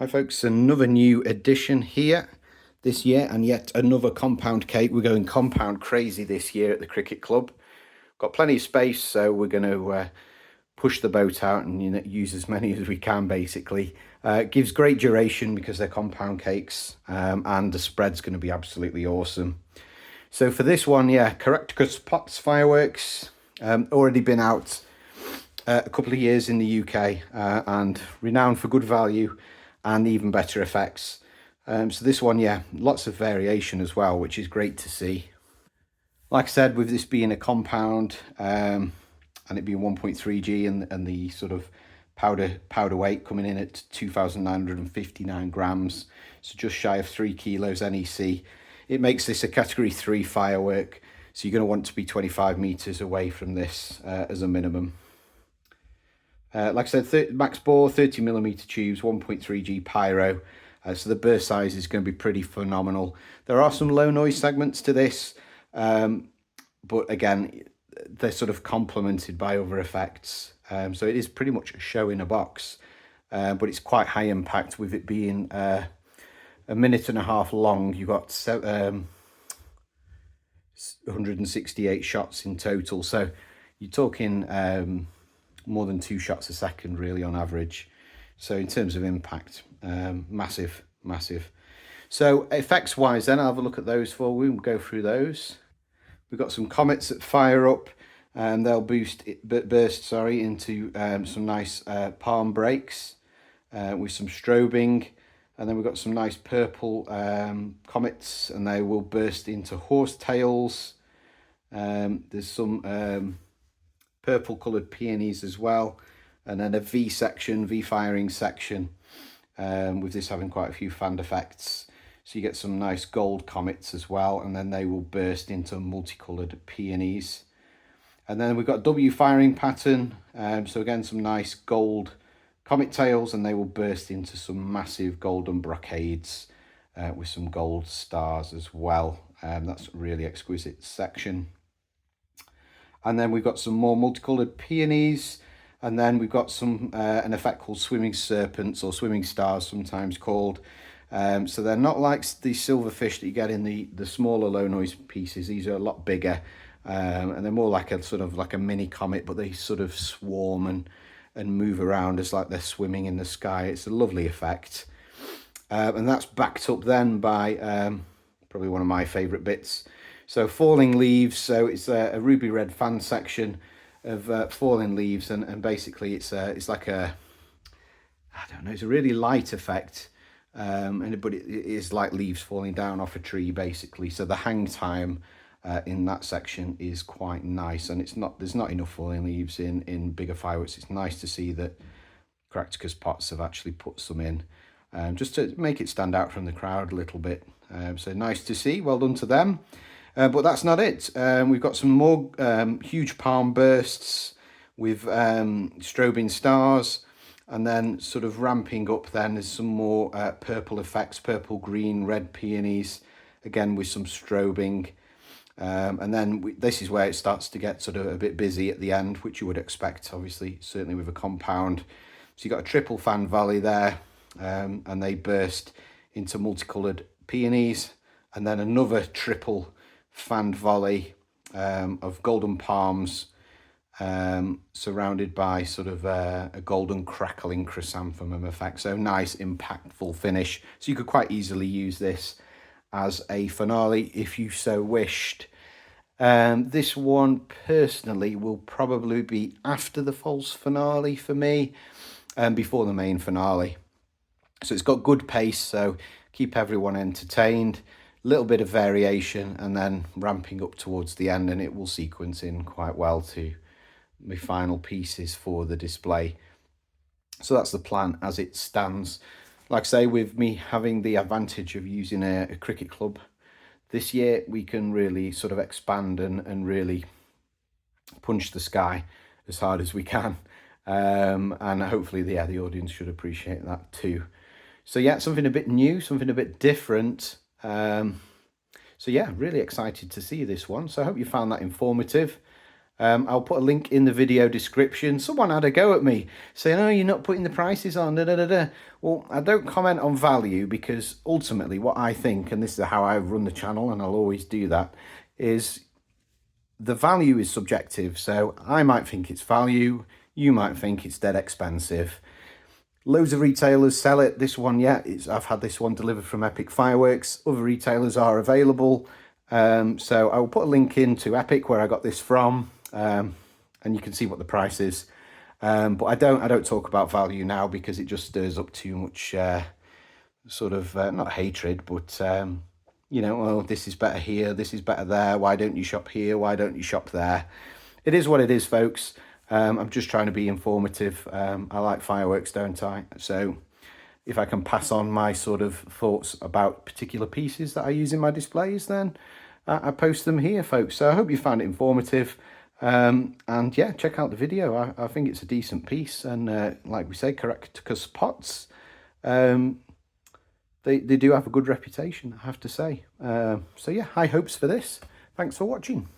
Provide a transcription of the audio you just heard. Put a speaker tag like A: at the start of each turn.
A: Hi folks, another new edition here this year and yet another compound cake. We're going compound crazy this year at the cricket club. Got plenty of space, so we're going to push the boat out and use as many as we can basically. It gives great duration because they're compound cakes, and the spread's going to be absolutely awesome. So for this one, yeah, Caractacus pots fireworks, already been out a couple of years in the UK, and renowned for good value and even better effects. So this one, yeah, lots of variation as well, which is great to see. Like I said, with this being a compound, and it being 1.3G and the sort of powder weight coming in at 2,959 grams, so just shy of 3 kilos NEC, it makes this a category 3 firework. So you're going to want to be 25 meters away from this as a minimum. Like I said, max bore, 30mm tubes, 1.3G pyro. So the burst size is going to be pretty phenomenal. There are some low noise segments to this, but again, they're sort of complemented by other effects. So it is pretty much a show in a box, but it's quite high impact with it being a minute and a half long. You've got 168 shots in total. So you're talking more than 2 shots a second really on average. So in terms of impact, massive. So effects wise then, I'll have a look at those for you. We'll go through those. We've got some comets that fire up and they'll burst into some nice palm breaks with some strobing. And then we've got some nice purple comets and they will burst into horse tails. There's some purple coloured peonies as well, and then a V firing section, with this having quite a few fan effects. So you get some nice gold comets as well, and then they will burst into multicoloured peonies. And then we've got W firing pattern, so again some nice gold comet tails, and they will burst into some massive golden brocades with some gold stars as well. That's a really exquisite section. And then we've got some more multicoloured peonies, and then we've got some an effect called swimming serpents, or swimming stars sometimes called. So they're not like the silverfish that you get in the smaller low noise pieces. These are a lot bigger, and they're more like a sort of like a mini comet, but they sort of swarm and move around as like they're swimming in the sky. It's a lovely effect, and that's backed up then by probably one of my favourite bits. So falling leaves, so it's a ruby red fan section of falling leaves, and basically it's like a, I don't know, it's a really light effect, but it is like leaves falling down off a tree basically. So the hang time in that section is quite nice, and there's not enough falling leaves in bigger fireworks. It's nice to see that Caractacus pots have actually put some in, just to make it stand out from the crowd a little bit. So nice to see, well done to them. But that's not it. We've got some more huge palm bursts with strobing stars, and then sort of ramping up then there's some more purple effects, purple, green, red peonies, again with some strobing. And then this is where it starts to get sort of a bit busy at the end, which you would expect, obviously, certainly with a compound. So you've got a triple fan volley there, and they burst into multicoloured peonies, and then another triple fanned volley of golden palms, surrounded by sort of a golden crackling chrysanthemum effect. So nice impactful finish. So you could quite easily use this as a finale if you so wished. This one personally will probably be after the false finale for me, and before the main finale. So it's got good pace, so keep everyone entertained. Little bit of variation, and then ramping up towards the end, and it will sequence in quite well to my final pieces for the display. So that's the plan as it stands. Like I say, with me having the advantage of using a cricket club this year, we can really sort of expand and really punch the sky as hard as we can, and hopefully the audience should appreciate that too. So yeah, something a bit new, something a bit different. So yeah, really excited to see this one. So I hope you found that informative. I'll put a link in the video description. Someone had a go at me saying, oh, you're not putting the prices on, da, da, da, da. Well, I don't comment on value because ultimately what I think, and this is how I run the channel and I'll always do that, is the value is subjective. So I might think it's value, you might think it's dead expensive. Loads of retailers sell it. This one, yeah, I've had this one delivered from Epic Fireworks. Other retailers are available. So I will put a link into Epic where I got this from, and you can see what the price is. But I don't talk about value now because it just stirs up too much sort of not hatred, but you know, well, this is better here, this is better there. Why don't you shop here? Why don't you shop there? It is what it is, folks. I'm just trying to be informative. I like fireworks, don't I? So if I can pass on my sort of thoughts about particular pieces that I use in my displays, then I post them here, folks. So I hope you found it informative. And yeah, check out the video. I think it's a decent piece. And like we say, Caractacus pots, they do have a good reputation, I have to say. So yeah, high hopes for this. Thanks for watching.